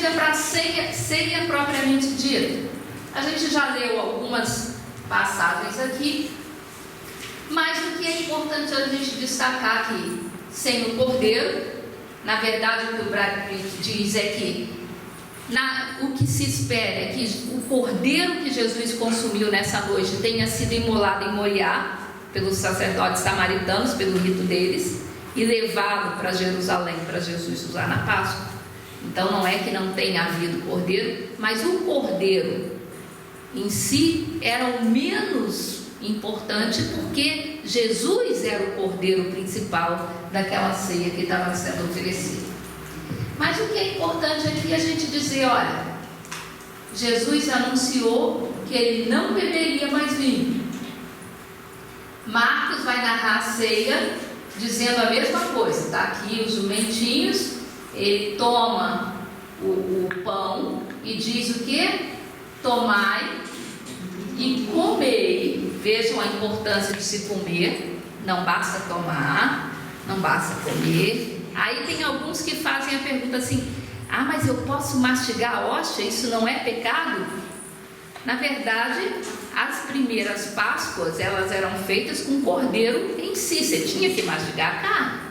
chega para a ceia propriamente dita. A gente já leu algumas passagens aqui, mas o que é importante a gente destacar aqui, sem o cordeiro, na verdade o que o Brad Pitt diz é que o que se espera é que o cordeiro que Jesus consumiu nessa noite tenha sido imolado em Moriá pelos sacerdotes samaritanos, pelo rito deles, e levado para Jerusalém para Jesus usar na Páscoa. Então não é que não tenha havido cordeiro, mas o cordeiro em si era o menos importante, porque Jesus era o cordeiro principal daquela ceia que estava sendo oferecida. Mas o que é importante aqui a gente dizer, olha, Jesus anunciou que ele não beberia mais vinho. Marcos vai narrar a ceia dizendo a mesma coisa. Está aqui os jumentinhos, ele toma o pão e diz o que? Tomai e comei. Vejam a importância de se comer. Não basta tomar, não basta comer. Aí tem alguns que fazem a pergunta assim: ah, mas eu posso mastigar a hóstia? Isso não é pecado? Na verdade, as primeiras Páscoas, elas eram feitas com cordeiro em si. Você tinha que mastigar a carne.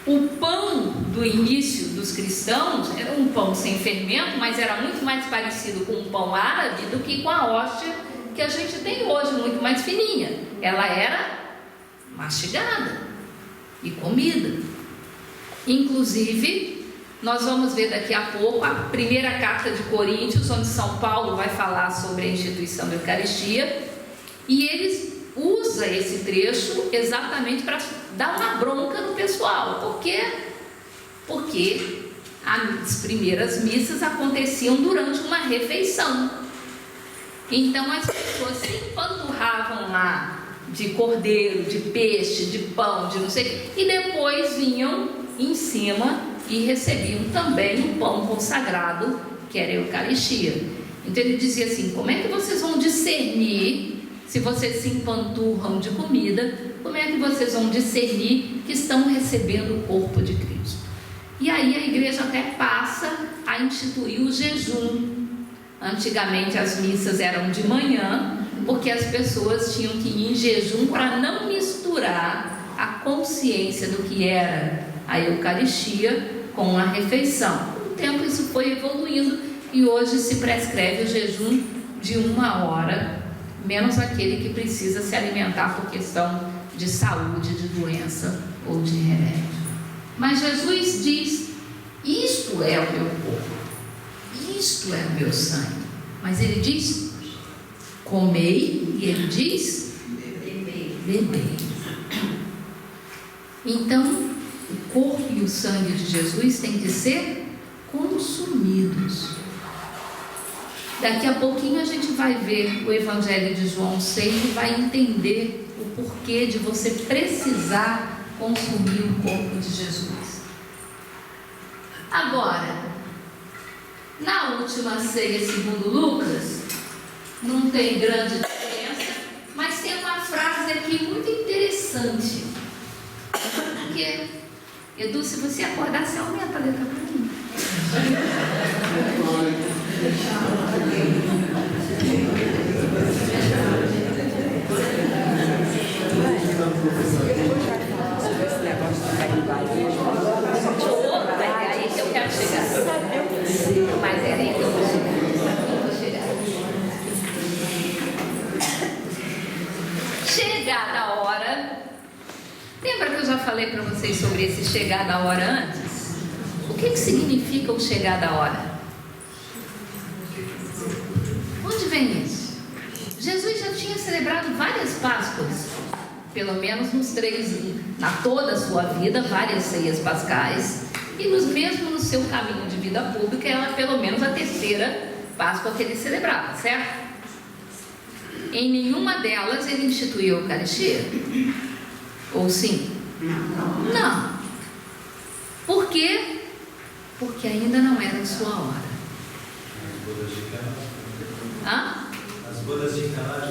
O pão do início dos cristãos era um pão sem fermento, mas era muito mais parecido com um pão árabe do que com a hóstia que a gente tem hoje, muito mais fininha. Ela era mastigada e comida. Inclusive, nós vamos ver daqui a pouco a primeira carta de Coríntios, onde São Paulo vai falar sobre a instituição da Eucaristia, e eles usa esse trecho exatamente para dar uma bronca no pessoal. Por quê? Porque as primeiras missas aconteciam durante uma refeição. Então as pessoas se empanturravam lá de cordeiro, de peixe, de pão, de não sei, e depois vinham em cima e recebiam também o pão consagrado, que era a Eucaristia. Então ele dizia assim: como é que vocês vão discernir, se vocês se empanturram de comida, como é que vocês vão discernir que estão recebendo o corpo de Cristo? E aí a igreja até passa a instituir o jejum. Antigamente as missas eram de manhã, porque as pessoas tinham que ir em jejum para não misturar a consciência do que era a Eucaristia com a refeição. Com o tempo isso foi evoluindo e hoje se prescreve o jejum de 1 hora, menos aquele que precisa se alimentar por questão de saúde, de doença ou de remédio. Mas Jesus diz: isto é o meu corpo, isto é o meu sangue. Mas ele diz: comei, e ele diz: bebei. Então, o corpo e o sangue de Jesus têm que ser consumidos. Daqui a pouquinho a gente vai ver o Evangelho de João 6 e vai entender o porquê de você precisar consumir o corpo de Jesus. Agora, na última ceia, segundo Lucas, não tem grande diferença, mas tem uma frase aqui muito interessante. Porque, Edu, se você acordar, você aumenta a letra para mim. É aí que eu quero chegar. Mas é aí que eu vou chegar. Chegada a hora. Lembra que eu já falei para vocês sobre esse chegada a hora antes? O que significa o chegada a hora? Onde vem isso? Jesus já tinha celebrado várias Páscoas, pelo menos nos 3, na toda a sua vida, várias ceias pascais, e mesmo no seu caminho de vida pública, era pelo menos a 3ª Páscoa que ele celebrava, certo? Em nenhuma delas ele instituiu a Eucaristia? Ou sim? Não. Por quê? Porque ainda não era a sua hora. As bodas de Caná.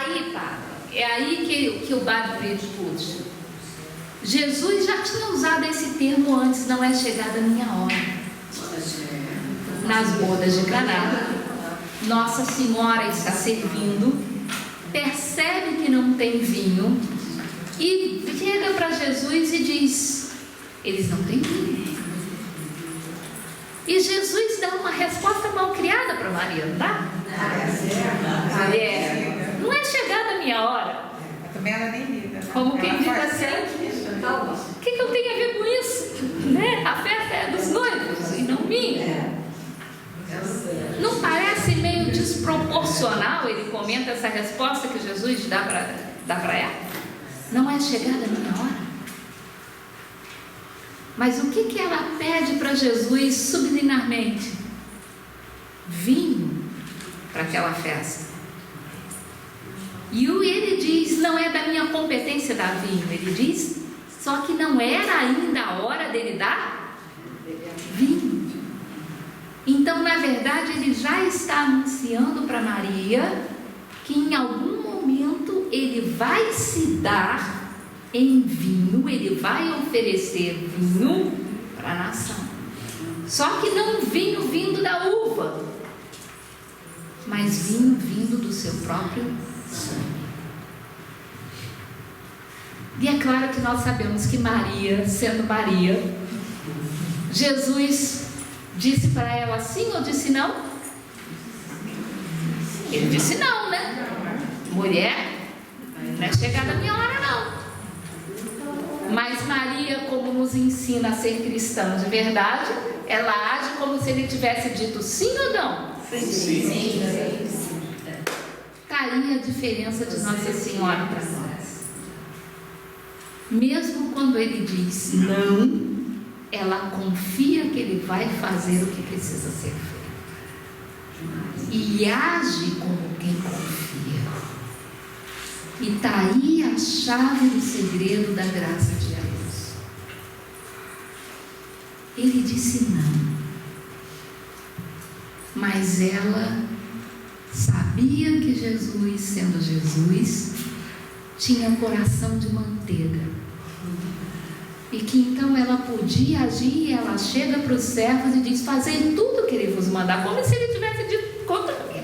Aí, pá, é aí que o Brad Pitt puxa. Jesus já tinha usado esse termo antes, não é chegada a minha hora. Nas bodas de Caná, Nossa Senhora está servindo, percebe que não tem vinho e chega para Jesus e diz: eles não têm vinho. E Jesus dá uma resposta mal criada para Maria, não dá? Não é chegada a minha hora. Também ela nem lida. Como quem diz assim: o que eu tenho a ver com isso? Né? A festa é dos noivos e não minha. Não parece meio desproporcional? Ele comenta essa resposta que Jesus dá para ela. Não é chegada a minha hora. Mas o que ela pede para Jesus subliminarmente? Vinho para aquela festa. E ele diz: não é da minha competência dar vinho. Ele diz: só que não era ainda a hora dele dar vinho. Então, na verdade, ele já está anunciando para Maria que em algum momento ele vai se dar em vinho, ele vai oferecer vinho para a nação. Só que não vinho vindo da uva, mas vinho vindo do seu próprio sangue. E é claro que nós sabemos que Maria, sendo Maria, Jesus disse para ela sim ou disse não? Ele disse não, né? Mulher, não é chegada a minha hora não. Mas Maria, como nos ensina a ser cristã de verdade, ela age como se ele tivesse dito sim ou não? Sim. Está aí a diferença de Nossa Senhora para nós. Mesmo quando ele diz não, ela confia que ele vai fazer o que precisa ser feito. E age como quem confia. E está aí a chave do segredo da graça de Deus. Ele disse não. Mas ela sabia que Jesus, sendo Jesus, tinha coração de manteiga. E que então ela podia agir, e ela chega para os servos e diz: fazei tudo o que ele vos mandar, como se ele tivesse dito contra mim.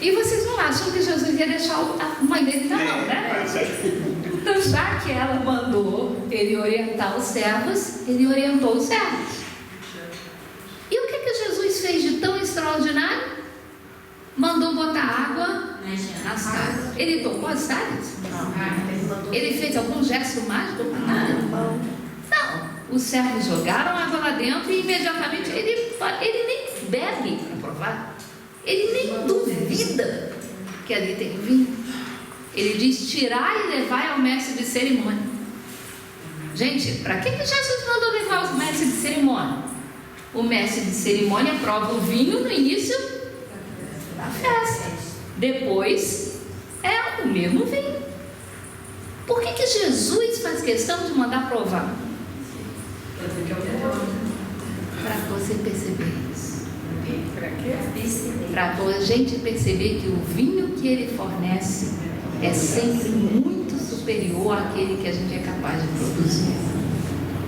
E vocês não acham que Jesus ia deixar a mãe dele na mão, né? Então, já que ela mandou ele orientar os servos, ele orientou os servos. E o que Jesus fez de tão extraordinário? Mandou botar água nas talhas. Ele tocou as talhas? Ele fez algum gesto mágico? Não. Os servos jogaram água lá dentro e imediatamente ele nem bebe para provar. Ele nem duvida que ali tem vinho. Ele diz: tirai e levai ao mestre de cerimônia. Gente, para que Jesus mandou levar o mestre de cerimônia? O mestre de cerimônia prova o vinho no início da festa. Depois é o mesmo vinho. Por que Jesus faz questão de mandar provar? Para você perceber isso. Para a gente perceber que o vinho que ele fornece é sempre muito superior àquele que a gente é capaz de produzir.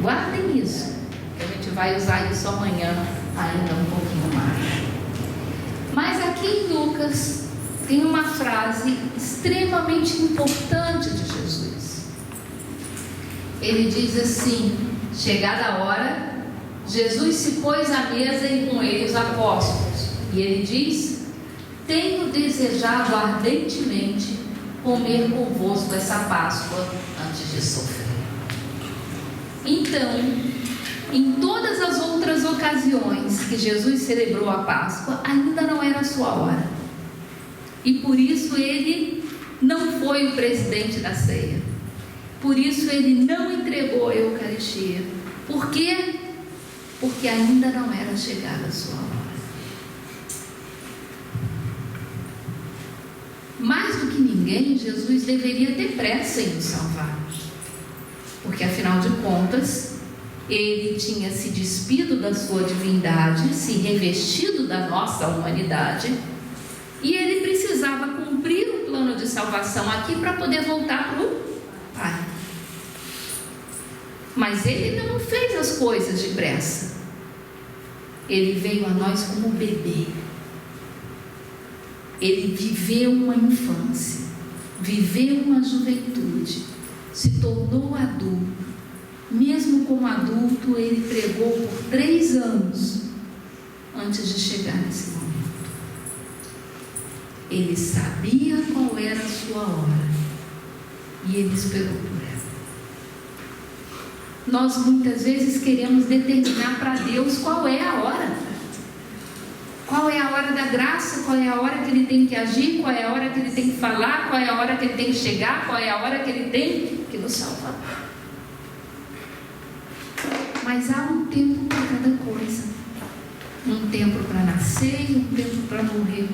Guardem isso, que a gente vai usar isso amanhã ainda um pouquinho mais. Mas aqui em Lucas tem uma frase extremamente importante de Jesus. Ele diz assim: chegada a hora, Jesus se pôs à mesa e com ele os apóstolos. E ele diz: tenho desejado ardentemente comer convosco essa Páscoa antes de sofrer. Então, em todas as outras ocasiões que Jesus celebrou a Páscoa, ainda não era a sua hora. E por isso ele não foi o presidente da ceia. Por isso ele não entregou a Eucaristia. Por quê? Porque ainda não era chegada a sua hora. Mais do que ninguém, Jesus deveria ter pressa em nos salvar. Porque afinal de contas, ele tinha se despido da sua divindade, se revestido da nossa humanidade, e ele precisava cumprir o plano de salvação aqui para poder voltar para o Pai. Mas ele não fez as coisas depressa. Ele veio a nós como bebê. Ele viveu uma infância, viveu uma juventude, se tornou adulto. Mesmo como adulto, ele pregou por 3 anos antes de chegar nesse momento. Ele sabia qual era a sua hora e ele esperou por ela. Nós muitas vezes queremos determinar para Deus qual é a hora. Qual é a hora da graça, qual é a hora que ele tem que agir, qual é a hora que ele tem que falar, qual é a hora que ele tem que chegar, qual é a hora que ele tem que nos salvar. Mas há um tempo para cada coisa. Um tempo para nascer e um tempo para morrer.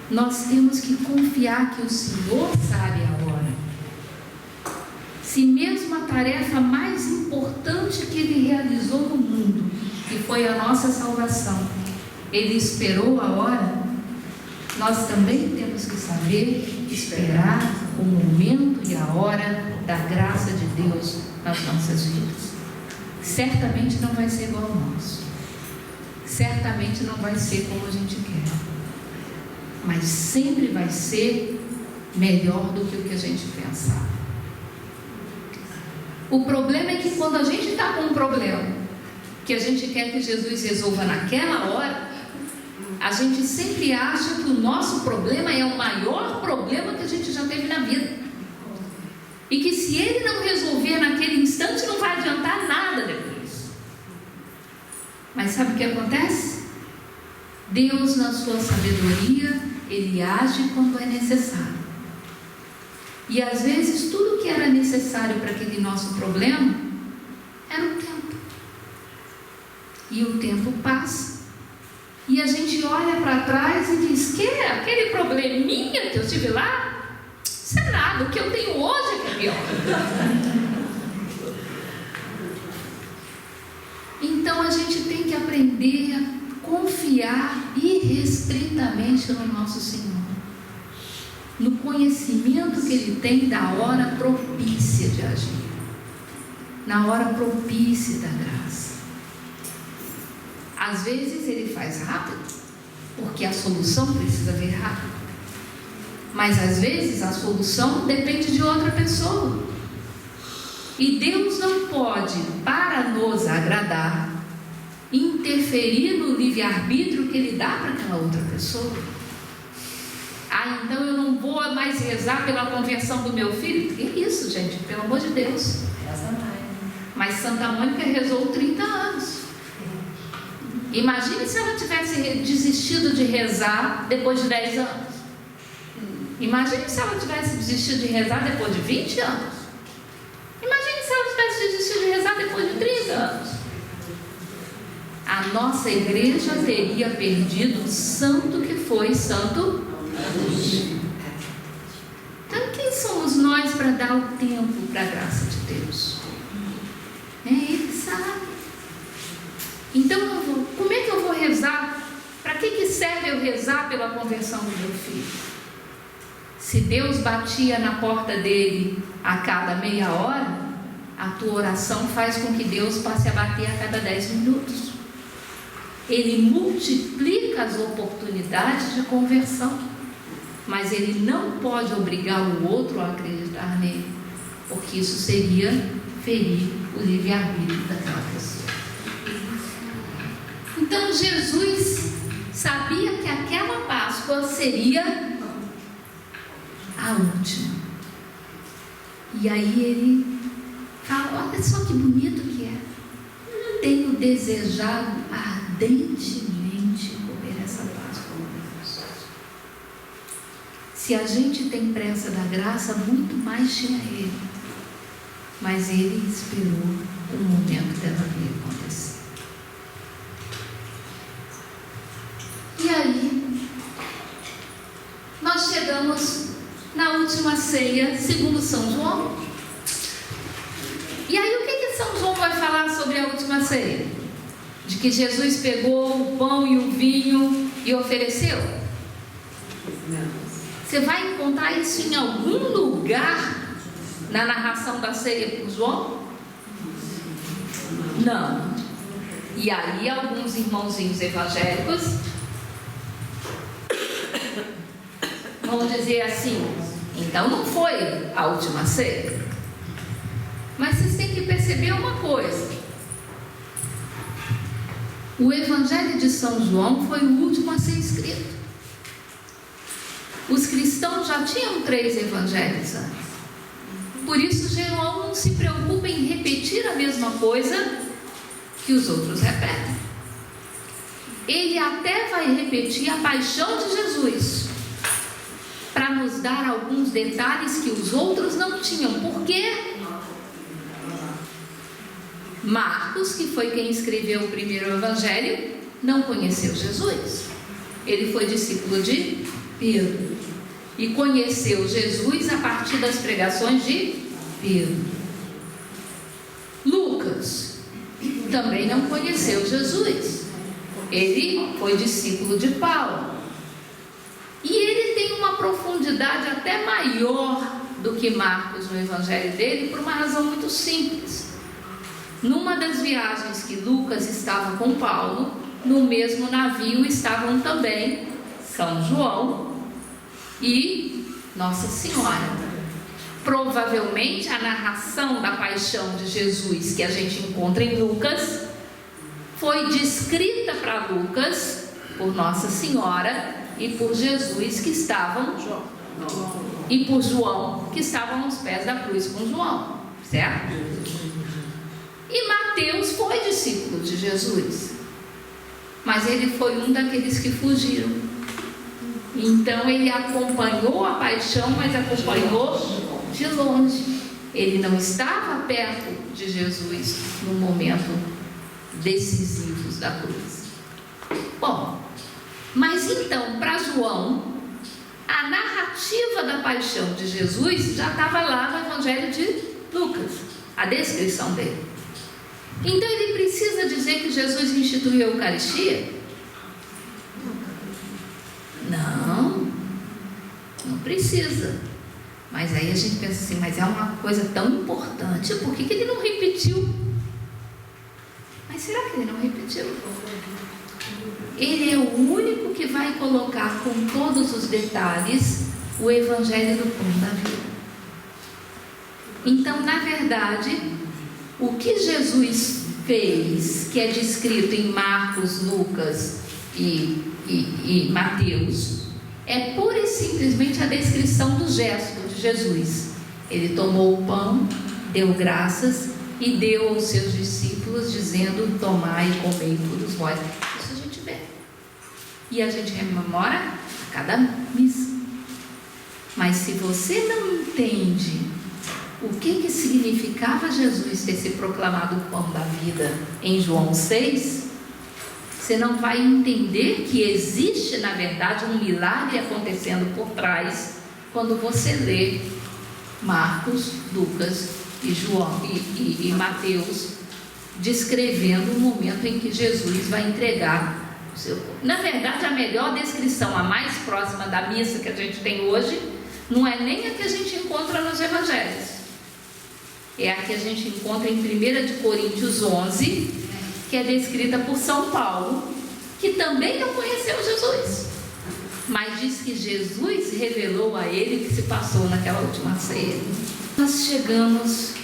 Nós temos que confiar que o Senhor sabe a hora. Se mesmo a tarefa mais importante que ele realizou no mundo, que foi a nossa salvação, ele esperou a hora, nós também temos que saber esperar o momento e a hora da graça de Deus nas nossas vidas. Certamente não vai ser igual ao nosso. Certamente não vai ser como a gente quer. Mas sempre vai ser melhor do que o que a gente pensava. O problema é que quando a gente está com um problema que a gente quer que Jesus resolva naquela hora, a gente sempre acha que o nosso problema é o maior problema que a gente já teve na vida. E que se ele não resolver naquele instante, não vai adiantar nada depois. Mas sabe o que acontece? Deus, na sua sabedoria, ele age quando é necessário. E às vezes tudo que era necessário para aquele nosso problema era o tempo. E o tempo passa. E a gente olha para trás e diz: que aquele probleminha que eu tive lá, isso é nada, o que eu tenho hoje é que é pior. Então a gente tem que aprender a confiar irrestritamente no nosso Senhor, no conhecimento que Ele tem da hora propícia de agir, na hora propícia da graça. Às vezes Ele faz rápido, porque a solução precisa vir rápido. Mas às vezes a solução depende de outra pessoa. E Deus não pode, para nos agradar, interferir no livre-arbítrio que Ele dá para aquela outra pessoa. Ah, então eu não vou mais rezar pela conversão do meu filho? Que isso, gente? Pelo amor de Deus. Mas Santa Mônica rezou 30 anos. Imagine se ela tivesse desistido de rezar depois de 10 anos. Imagine se ela tivesse desistido de rezar depois de 20 anos. Imagine se ela tivesse desistido de rezar depois de 30 anos. A nossa igreja teria perdido o santo que foi Santo Agostinho. Então quem somos nós para dar o tempo para a graça de Deus? Ele sabe. Então como é que eu vou rezar? Para que serve eu rezar pela conversão do meu filho? Se Deus batia na porta dele a cada meia hora, a tua oração faz com que Deus passe a bater a cada 10 minutos. Ele multiplica as oportunidades de conversão, mas ele não pode obrigar o outro a acreditar nele, porque isso seria ferir o livre-arbítrio daquela pessoa. Então Jesus sabia que aquela Páscoa seria a última. E aí ele fala: olha só que bonito que é. Tenho desejado ardentemente comer essa Páscoa com Deus. Se a gente tem pressa da graça, muito mais tinha ele. Mas ele esperou o momento dela vir acontecer. E aí nós chegamos na última ceia, segundo São João. E aí o que São João vai falar sobre a última ceia? De que Jesus pegou o pão e o vinho e ofereceu? Você vai encontrar isso em algum lugar na narração da ceia por João? Não. E aí alguns irmãozinhos evangélicos vão dizer assim: então não foi a última ceia. Mas vocês têm que perceber uma coisa: o Evangelho de São João foi o último a ser escrito. Os cristãos já tinham 3 evangelhos antes. Por isso João não se preocupa em repetir a mesma coisa que os outros repetem. Ele até vai repetir a paixão de Jesus, para nos dar alguns detalhes que os outros não tinham. Por quê? Marcos, que foi quem escreveu o primeiro evangelho, não conheceu Jesus. Ele foi discípulo de Pedro e conheceu Jesus a partir das pregações de Pedro. Lucas também não conheceu Jesus. Ele foi discípulo de Paulo. E ele tem uma profundidade até maior do que Marcos no evangelho dele, por uma razão muito simples. Numa das viagens que Lucas estava com Paulo, no mesmo navio estavam também São João e Nossa Senhora. Provavelmente a narração da paixão de Jesus que a gente encontra em Lucas foi descrita para Lucas por Nossa Senhora e por Jesus, que estavam e por João, que estavam aos pés da cruz com João, certo? E Mateus foi discípulo de Jesus, mas ele foi um daqueles que fugiram. Então ele acompanhou a paixão, mas acompanhou de longe. Ele não estava perto de Jesus no momento decisivo da cruz. Bom, mas então, para João, a narrativa da paixão de Jesus já estava lá no Evangelho de Lucas, a descrição dele. Então ele precisa dizer que Jesus instituiu a Eucaristia? Não precisa. Mas aí a gente pensa assim: mas é uma coisa tão importante, por que ele não repetiu? Mas será que ele não repetiu? Ele é o único que vai colocar com todos os detalhes o Evangelho do Pão da Vida. Então, na verdade, o que Jesus fez, que é descrito em Marcos, Lucas e Mateus, é pura e simplesmente a descrição do gesto de Jesus. Ele tomou o pão, deu graças e deu aos seus discípulos, dizendo: tomai e comei todos vós. Isso a gente vê. E a gente rememora a cada missa. Mas se você não entende o que significava Jesus ter se proclamado o pão da vida em João 6, você não vai entender que existe, na verdade, um milagre acontecendo por trás quando você lê Marcos, Lucas e João e Mateus descrevendo o momento em que Jesus vai entregar o seu corpo. Na verdade, a melhor descrição, a mais próxima da missa que a gente tem hoje, não é nem a que a gente encontra nos evangelhos, é a que a gente encontra em 1 Coríntios 11, que é descrita por São Paulo, que também não conheceu Jesus, mas diz que Jesus revelou a ele o que se passou naquela última ceia. Nós chegamos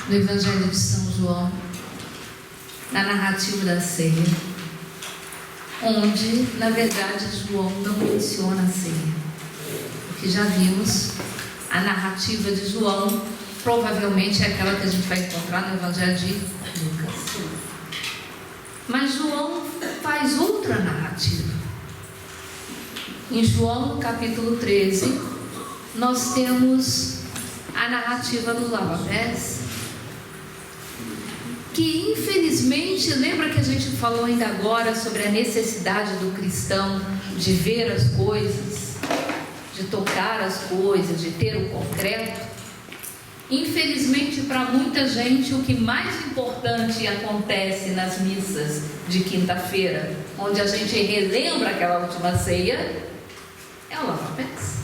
no Evangelho de São João, na narrativa da ceia, onde, na verdade, João não menciona a ceia, porque já vimos, a narrativa de João provavelmente é aquela que a gente vai encontrar no Evangelho de Lucas. Mas João faz outra narrativa. Em João, capítulo 13, nós temos a narrativa do lava-pés, que infelizmente, lembra que a gente falou ainda agora sobre a necessidade do cristão de ver as coisas, de tocar as coisas, de ter o concreto? Infelizmente, para muita gente, o que mais importante acontece nas missas de quinta-feira, onde a gente relembra aquela última ceia, é o lava-pés.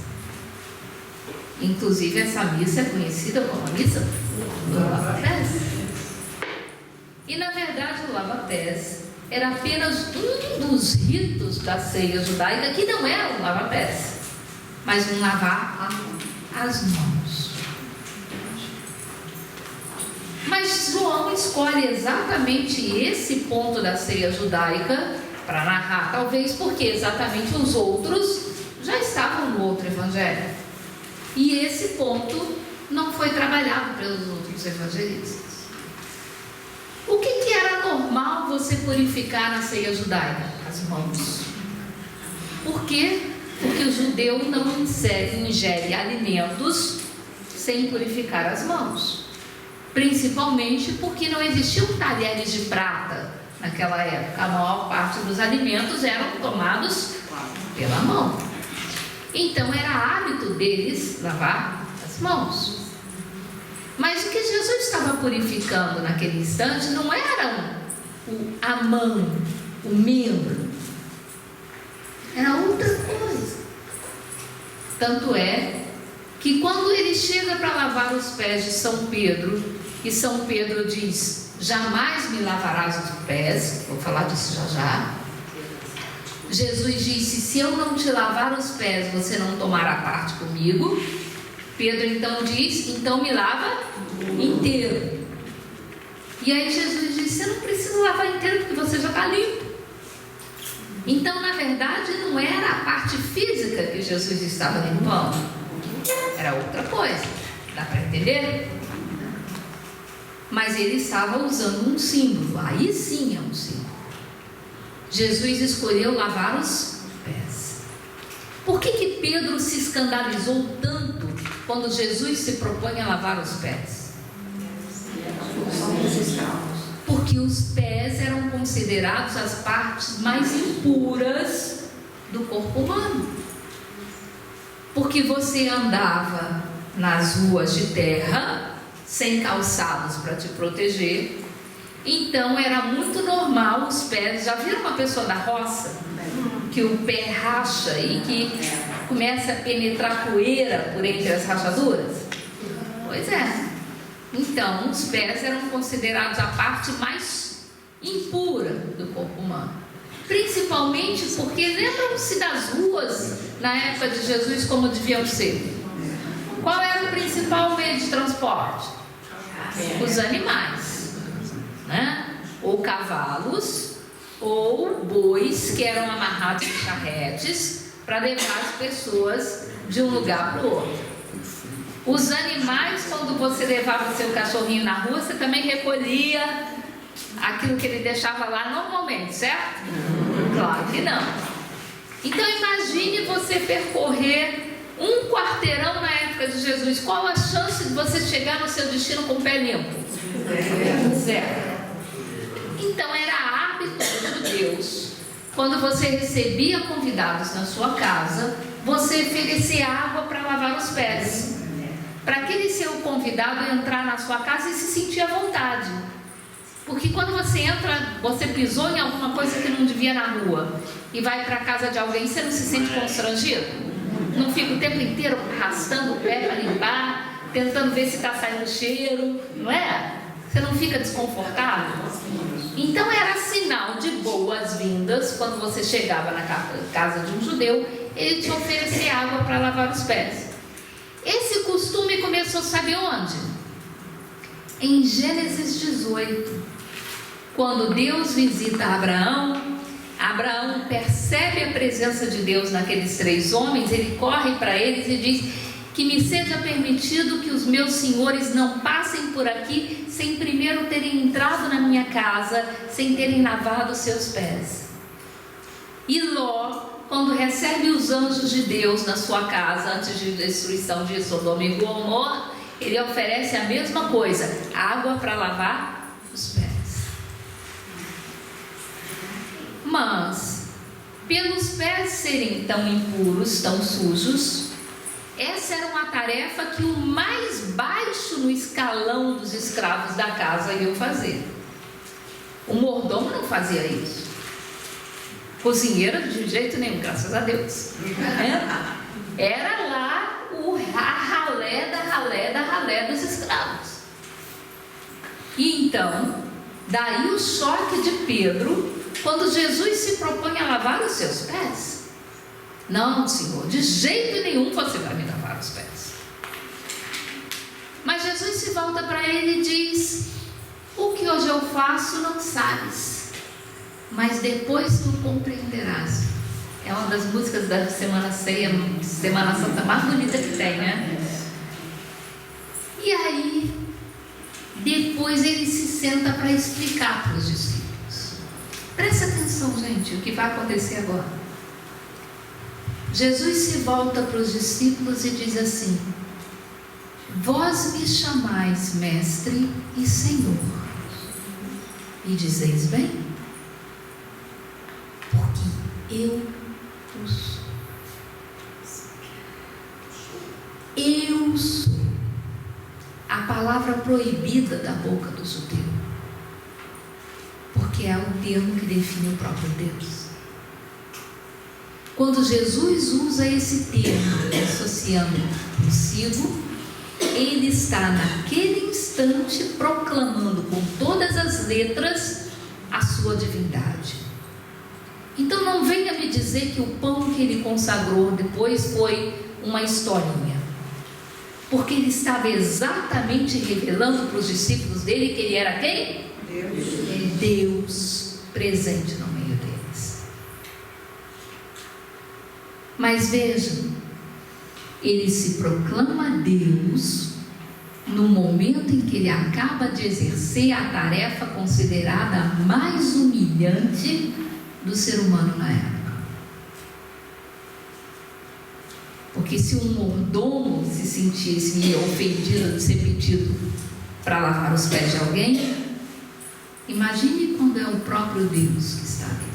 Inclusive, essa missa é conhecida como a missa do lava-pés. E, na verdade, o lava-pés era apenas um dos ritos da ceia judaica, que não era um lava-pés, mas um lavar as mãos. Mas João escolhe exatamente esse ponto da ceia judaica para narrar, talvez porque exatamente os outros já estavam no outro evangelho. E esse ponto não foi trabalhado pelos outros evangelistas. O que era normal você purificar na ceia judaica? As mãos. Por quê? Porque o judeu não ingere alimentos sem purificar as mãos. Principalmente porque não existiam talheres de prata naquela época. A maior parte dos alimentos eram tomados pela mão. Então era hábito deles lavar as mãos. Mas o que Jesus estava purificando naquele instante não era a mão, o membro. Era outra coisa. Tanto é que quando ele chega para lavar os pés de São Pedro, e São Pedro diz: jamais me lavarás os pés, vou falar disso já já. Jesus disse: se eu não te lavar os pés, você não tomará parte comigo. Pedro então diz: então me lava inteiro. E aí Jesus disse: você não precisa lavar inteiro, porque você já está limpo. Então, na verdade, não era a parte física que Jesus estava limpando, era outra coisa. Dá para entender? Mas ele estava usando um símbolo. Aí sim é um símbolo. Jesus escolheu lavar os pés. Por que Pedro se escandalizou tanto quando Jesus se propõe a lavar os pés? Porque os pés eram considerados as partes mais impuras do corpo humano. Porque você andava nas ruas de terra, sem calçados para te proteger, então era muito normal os pés. Já viram uma pessoa da roça que o pé racha e que começa a penetrar poeira por entre as rachaduras? Pois é. Então os pés eram considerados a parte mais impura do corpo humano, principalmente porque lembram-se das ruas na época de Jesus como deviam ser. Qual era o principal meio de transporte? Os animais, né? Ou cavalos, ou bois que eram amarrados em charretes para levar as pessoas de um lugar para o outro. Os animais, quando você levava o seu cachorrinho na rua, você também recolhia aquilo que ele deixava lá normalmente, certo? Claro que não. Então imagine você percorrer um quarteirão na época de Jesus. Qual a chance de você chegar no seu destino com o pé limpo? Zero. Então era hábito dos judeus, quando você recebia convidados na sua casa, você oferecer água para lavar os pés, para aquele seu convidado entrar na sua casa e se sentir à vontade. Porque quando você entra, você pisou em alguma coisa que não devia na rua e vai para a casa de alguém, você não se sente constrangido? Não fica o tempo inteiro arrastando o pé para limpar, tentando ver se está saindo cheiro, não é? Você não fica desconfortável? Então era sinal de boas-vindas quando você chegava na casa de um judeu, ele te oferecer água para lavar os pés. Esse costume começou, sabe onde? Em Gênesis 18, quando Deus visita Abraão. Abraão percebe a presença de Deus naqueles 3 homens, ele corre para eles e diz: que me seja permitido que os meus senhores não passem por aqui sem primeiro terem entrado na minha casa, sem terem lavado seus pés. E Ló, quando recebe os anjos de Deus na sua casa, antes de destruição de Sodoma e Gomorra, ele oferece a mesma coisa, água para lavar os pés. Mas, pelos pés serem tão impuros, tão sujos, essa era uma tarefa que o mais baixo no escalão dos escravos da casa iam fazer. O mordomo não fazia isso. Cozinheiro de jeito nenhum, graças a Deus. Era lá o ralé da ralé dos escravos. E então, daí o choque de Pedro, quando Jesus se propõe a lavar os seus pés. Não, Senhor, de jeito nenhum você vai me lavar os pés. Mas Jesus se volta para ele e diz: o que hoje eu faço não sabes, mas depois tu compreenderás. É uma das músicas da Semana Santa mais bonita que tem, né? E aí, depois ele se senta para explicar para os discípulos. Presta atenção, gente, o que vai acontecer agora. Jesus se volta para os discípulos e diz assim: vós me chamais mestre e Senhor, e dizeis bem, porque eu o sou. Eu sou a palavra proibida da boca do judeu, porque é o termo que define o próprio Deus. Quando Jesus usa esse termo associando consigo, ele está naquele instante proclamando com todas as letras a sua divindade. Então não venha me dizer que o pão que ele consagrou depois foi uma historinha, porque ele estava exatamente revelando para os discípulos dele que ele era quem? Deus. Deus presente no meio deles. Mas vejam, ele se proclama Deus no momento em que ele acaba de exercer a tarefa considerada a mais humilhante do ser humano na época. Porque se um mordomo se sentisse ofendido de ser pedido para lavar os pés de alguém, imagine quando é o próprio Deus que está ali.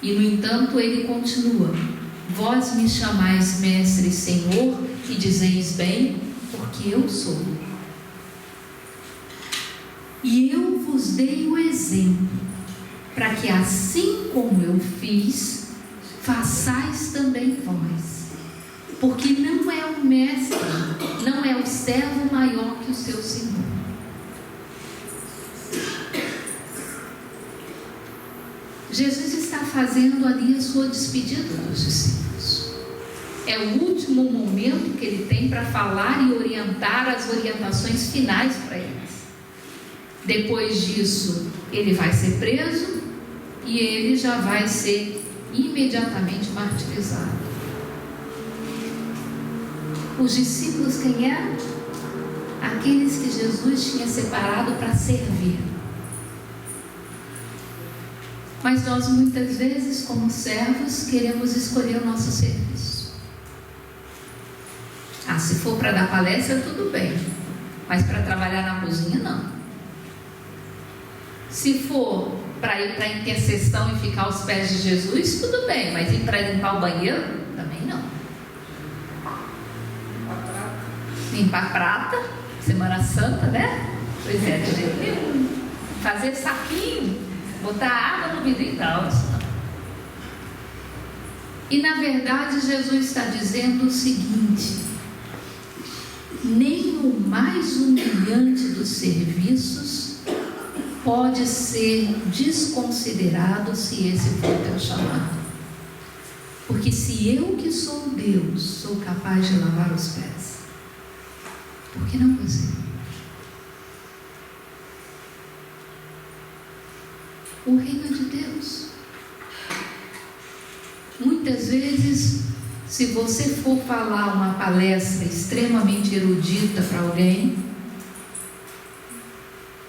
E no entanto ele continua: vós me chamais mestre e Senhor, e dizeis bem, porque eu sou. E eu vos dei o exemplo, para que assim como eu fiz, façais também vós. Porque não é o mestre, não é o servo maior que o seu Senhor. Jesus está fazendo ali a sua despedida dos discípulos. É o último momento que ele tem para falar e orientar as orientações finais para eles. Depois disso, ele vai ser preso e ele já vai ser imediatamente martirizado. Os discípulos quem eram? Aqueles que Jesus tinha separado para servir. Mas nós muitas vezes, como servos, queremos escolher o nosso serviço. Se for para dar palestra, tudo bem, mas para trabalhar na cozinha, não. Se for para ir para a intercessão e ficar aos pés de Jesus, tudo bem, mas ir para limpar o banheiro, também não. Limpar prata, Semana Santa, né? Pois é, de jeito nenhum. Fazer saquinho, botar água no vidro e tal, isso não. E na verdade Jesus está dizendo o seguinte: nem o mais humilhante dos serviços pode ser desconsiderado se esse for o teu chamado. Porque se eu que sou Deus sou capaz de lavar os pés, por que não você? O reino é de Deus. Muitas vezes, se você for falar uma palestra extremamente erudita para alguém,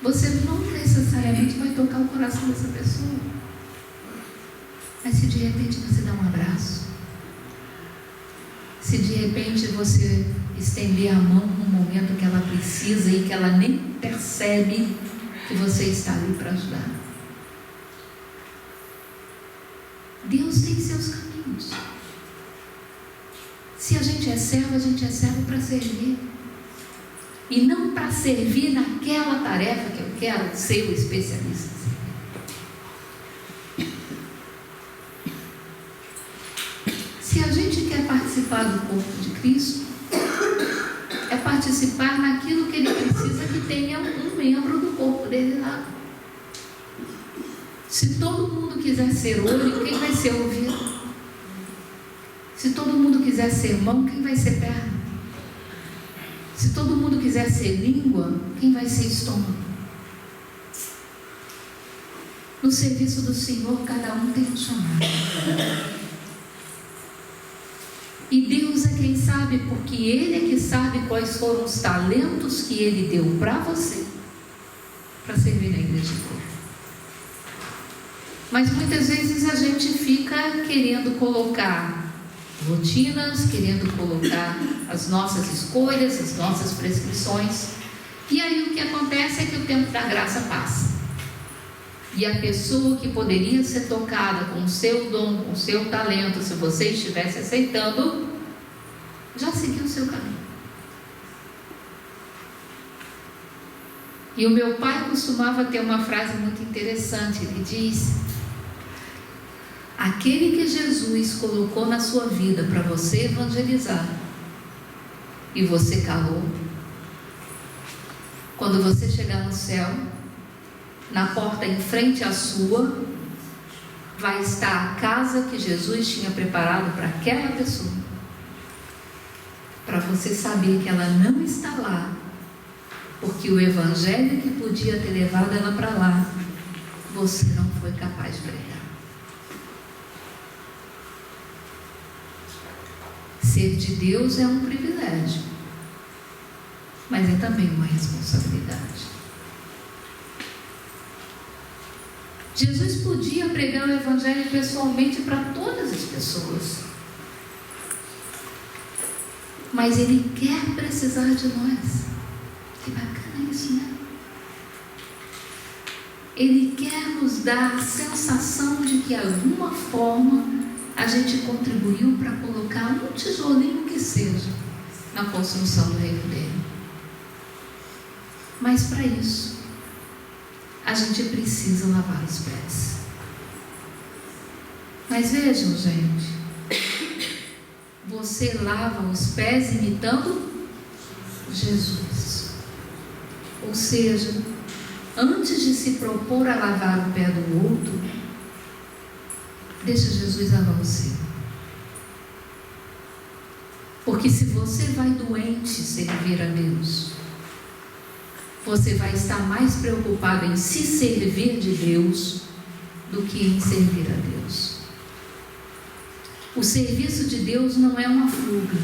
você não necessariamente vai tocar o coração dessa pessoa. Mas se de repente você dá um abraço, se de repente você estender a mão num momento que ela precisa e que ela nem percebe que você está ali para ajudar. Deus tem seus caminhos. Se a gente é servo para servir. E não para servir naquela tarefa que eu quero ser o especialista. Se a gente quer participar do corpo de Cristo, é participar naquilo que Ele precisa que tenha um membro do corpo dele lá. Se todo mundo quiser ser olho, quem vai ser ouvido? Se todo mundo quiser ser mão, quem vai ser perna? Se todo mundo quiser ser língua, quem vai ser estômago? No serviço do Senhor, cada um tem um chamado. E Deus é quem sabe, porque Ele é que sabe quais foram os talentos que Ele deu para você, para servir na igreja dele. Mas muitas vezes a gente fica querendo colocar rotinas, querendo colocar as nossas escolhas, as nossas prescrições, e aí o que acontece é que o tempo da graça passa, e a pessoa que poderia ser tocada com o seu dom, com o seu talento, se você estivesse aceitando, já seguiu o seu caminho. E o meu pai costumava ter uma frase muito interessante. Ele diz: aquele que Jesus colocou na sua vida para você evangelizar, e você calou, quando você chegar no céu, na porta em frente à sua, vai estar a casa que Jesus tinha preparado para aquela pessoa, para você saber que ela não está lá, porque o evangelho que podia ter levado ela para lá, você não foi capaz de pregar. Ser de Deus é um privilégio, mas é também uma responsabilidade. Jesus podia pregar o evangelho pessoalmente para todas as pessoas, mas Ele quer precisar de nós. Que bacana isso, né? Ele quer nos dar a sensação de que, de alguma forma, a gente contribuiu para colocar um tijolinho que seja na construção do reino dele. Mas para isso, a gente precisa lavar os pés. Mas vejam, gente, você lava os pés imitando Jesus. Ou seja, antes de se propor a lavar o pé do outro, deixa Jesus lavar o seu. Porque se você vai doente servir a Deus, você vai estar mais preocupado em se servir de Deus do que em servir a Deus. O serviço de Deus não é uma fuga.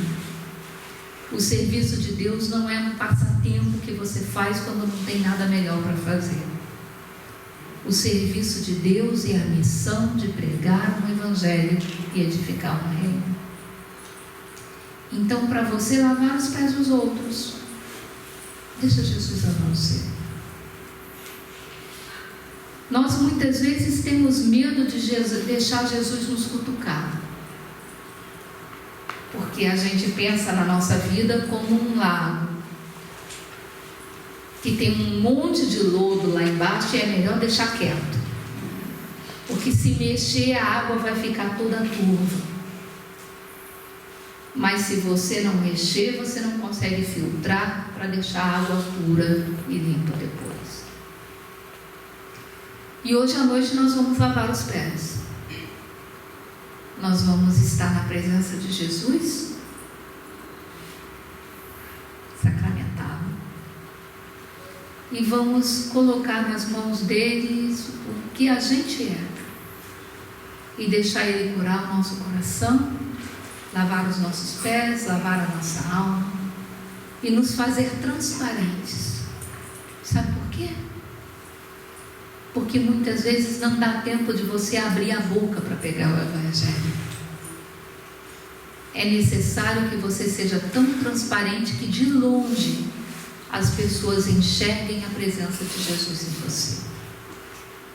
O serviço de Deus não é um passatempo que você faz quando não tem nada melhor para fazer. O serviço de Deus é a missão de pregar um evangelho e edificar um reino. Então, para você lavar os pés dos outros, deixa Jesus lavar o seu. Nós muitas vezes temos medo de deixar Jesus nos cutucar, porque a gente pensa na nossa vida como um lago que tem um monte de lodo lá embaixo e é melhor deixar quieto, porque se mexer a água vai ficar toda turva. Mas se você não mexer, você não consegue filtrar para deixar a água pura e limpa depois. E hoje à noite nós vamos lavar os pés. Nós vamos estar na presença de Jesus, sacramentado, e vamos colocar nas mãos dele o que a gente é, e deixar ele curar o nosso coração, lavar os nossos pés, lavar a nossa alma e nos fazer transparentes. Sabe por quê? Porque muitas vezes não dá tempo de você abrir a boca para pegar o evangelho. é necessário que você seja tão transparente que de longe as pessoas enxerguem a presença de Jesus em você,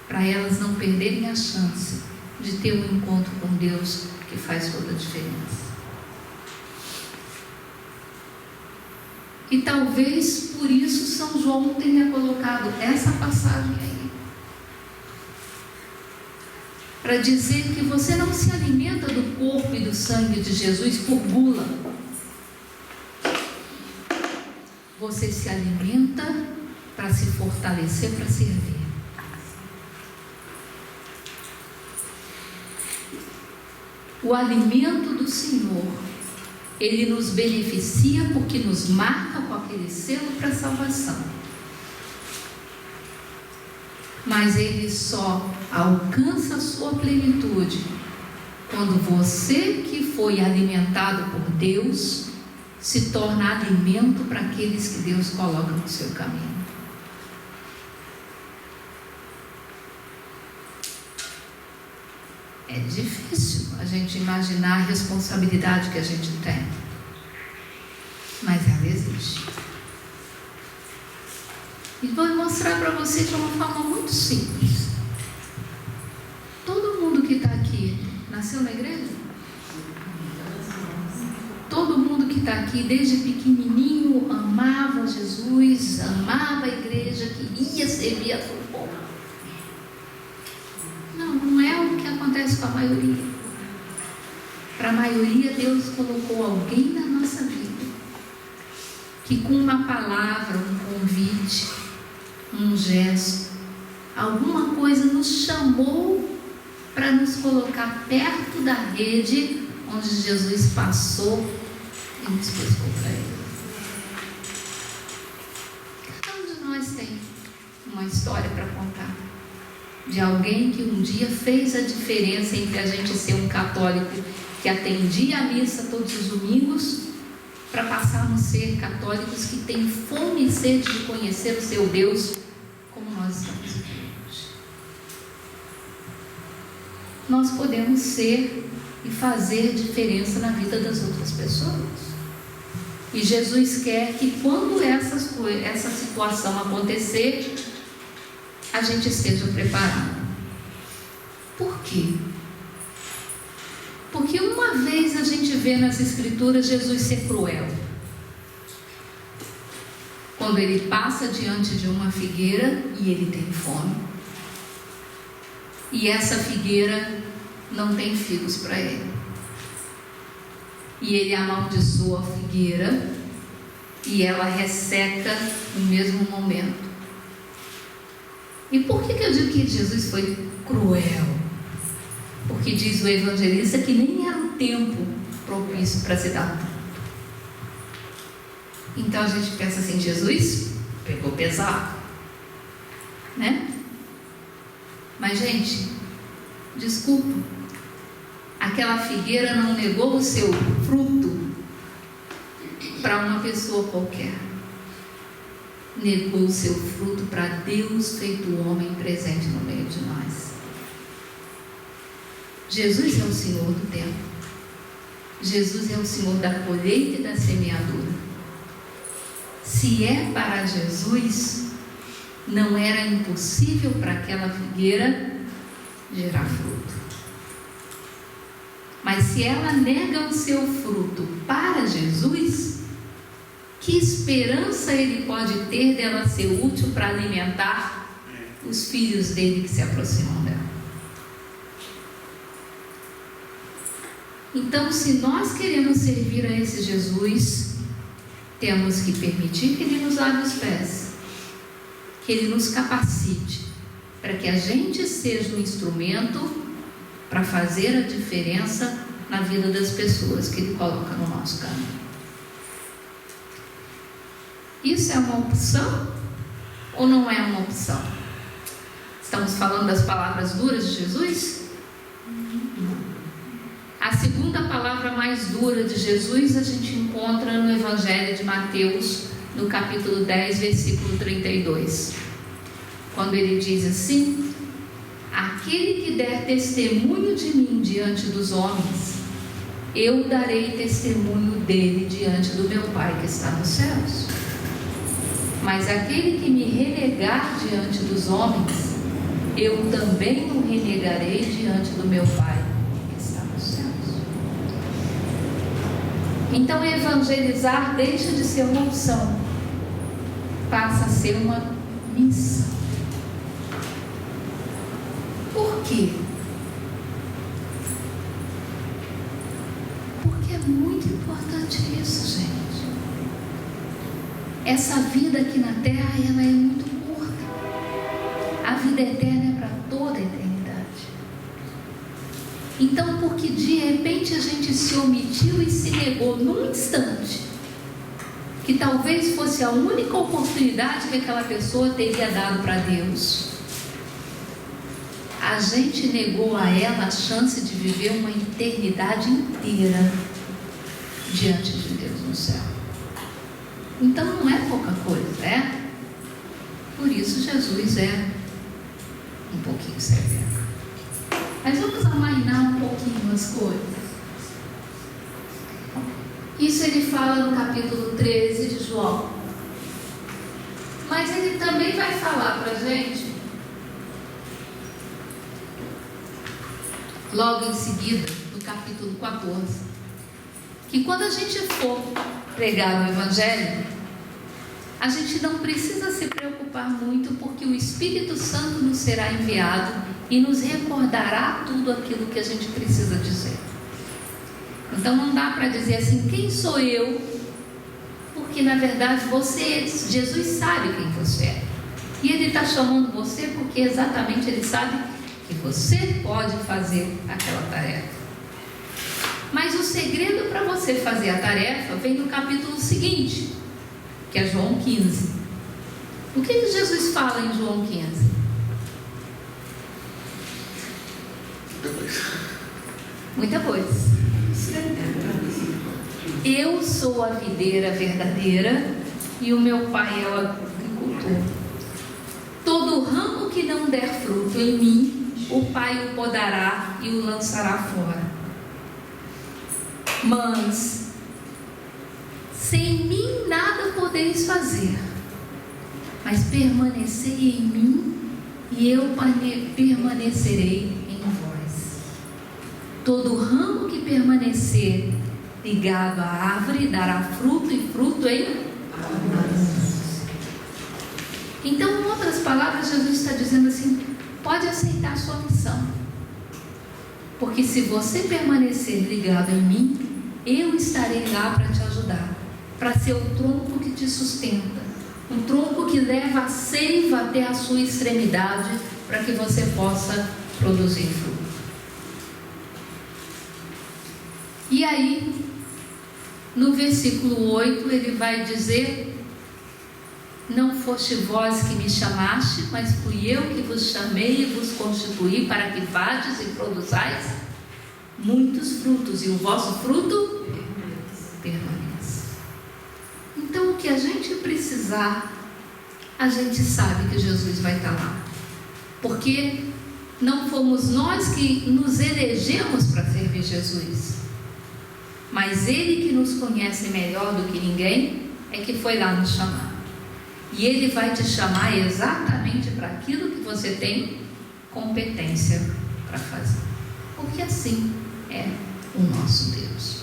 para elas não perderem a chance de ter um encontro com Deus que faz toda a diferença. E talvez por isso São João tenha colocado essa passagem aí, para dizer que você não se alimenta do corpo e do sangue de Jesus por gula. Você se alimenta para se fortalecer, para servir. O alimento do Senhor, ele nos beneficia porque nos marca com aquele selo para a salvação. Mas ele só alcança a sua plenitude quando você que foi alimentado por Deus se torna alimento para aqueles que Deus coloca no seu caminho. É difícil a gente imaginar a responsabilidade que a gente tem, mas ela existe. E vou mostrar para você de uma forma muito simples. Todo mundo que está aqui nasceu na igreja? Todo mundo que está aqui desde pequenininho amava Jesus, amava a igreja, queria servir a todo povo. Não é o que acontece com a maioria. Para a maioria, Deus colocou alguém na nossa vida que com uma palavra, um convite, um gesto, alguma coisa nos chamou para nos colocar perto da rede onde Jesus passou e nos pescou para ele. Cada um de nós tem uma história para contar de alguém que um dia fez a diferença entre a gente ser um católico que atendia a missa todos os domingos para passarmos a ser católicos que têm fome e sede de conhecer o seu Deus como nós estamos aqui hoje. Nós podemos ser e fazer diferença na vida das outras pessoas. E Jesus quer que quando essa situação acontecer, a gente esteja preparado. Por quê? Porque uma vez a gente vê nas Escrituras Jesus ser cruel. Quando ele passa diante de uma figueira e ele tem fome. E essa figueira não tem figos para ele. E ele amaldiçoa a figueira e ela resseca no mesmo momento. E por que eu digo que Jesus foi cruel? Porque diz o evangelista que nem era o tempo propício para se dar tudo. Então a gente pensa assim, Jesus pegou pesado, né? Mas gente, desculpa, aquela figueira não negou o seu fruto para uma pessoa qualquer. Negou o seu fruto para Deus feito homem presente no meio de nós. Jesus é o Senhor do tempo. Jesus é o Senhor da colheita e da semeadura. Se é para Jesus, não era impossível para aquela figueira gerar fruto. Mas se ela nega o seu fruto para Jesus, que esperança ele pode ter dela ser útil para alimentar os filhos dele que se aproximam dela? Então, se nós queremos servir a esse Jesus, temos que permitir que ele nos lave os pés, que ele nos capacite, para que a gente seja um instrumento para fazer a diferença na vida das pessoas que ele coloca no nosso caminho. Isso é uma opção ou não é uma opção? Estamos falando das palavras duras de Jesus? A segunda palavra mais dura de Jesus a gente encontra no Evangelho de Mateus, no capítulo 10, versículo 32. Quando ele diz assim: aquele que der testemunho de mim diante dos homens, eu darei testemunho dele diante do meu Pai que está nos céus. Mas aquele que me renegar diante dos homens, eu também o renegarei diante do meu Pai que está nos céus. Então, evangelizar deixa de ser uma opção, passa a ser uma missão. Por quê? Porque é muito importante isso, gente. Essa vida aqui na Terra, ela é muito curta. A vida eterna é para toda a eternidade. Então, porque de repente a gente se omitiu e se negou num instante, que talvez fosse a única oportunidade que aquela pessoa teria dado para Deus, a gente negou a ela a chance de viver uma eternidade inteira diante de Deus no céu. Então não é pouca coisa, né? Por isso Jesus é um pouquinho severo. Mas vamos amainar um pouquinho as coisas. Isso ele fala no capítulo 13 de João. Mas ele também vai falar para a gente, logo em seguida, no capítulo 14, que quando a gente for pregar no Evangelho, a gente não precisa se preocupar muito, porque o Espírito Santo nos será enviado e nos recordará tudo aquilo que a gente precisa dizer. Então não dá para dizer assim, quem sou eu? Porque na verdade Jesus sabe quem você é. E Ele está chamando você porque exatamente Ele sabe que você pode fazer aquela tarefa. Mas o segredo para você fazer a tarefa vem no capítulo seguinte, que é João 15. O que Jesus fala em João 15? Muita coisa. Eu sou a videira verdadeira e o meu Pai é o agricultor. Todo ramo que não der fruto em mim, o Pai o podará e o lançará fora. Mas sem mim nada podeis fazer, mas permanecei em mim e eu permanecerei em vós. Todo ramo que permanecer ligado à árvore dará fruto, e fruto em abundância. Então, em outras palavras, Jesus está dizendo assim: pode aceitar a sua missão, porque se você permanecer ligado em mim, eu estarei lá para te ajudar, para ser o tronco que te sustenta, um tronco que leva a seiva até a sua extremidade, para que você possa produzir fruto. E aí, no versículo 8, ele vai dizer: não foste vós que me chamaste, mas fui eu que vos chamei e vos constituí para que vades e produzais muitos frutos, e o vosso fruto permaneça. Então, o que a gente precisar, a gente sabe que Jesus vai estar lá, porque não fomos nós que nos elegemos para servir Jesus, mas Ele, que nos conhece melhor do que ninguém, é que foi lá nos chamar. E Ele vai te chamar exatamente para aquilo que você tem competência para fazer, porque assim é o nosso Deus.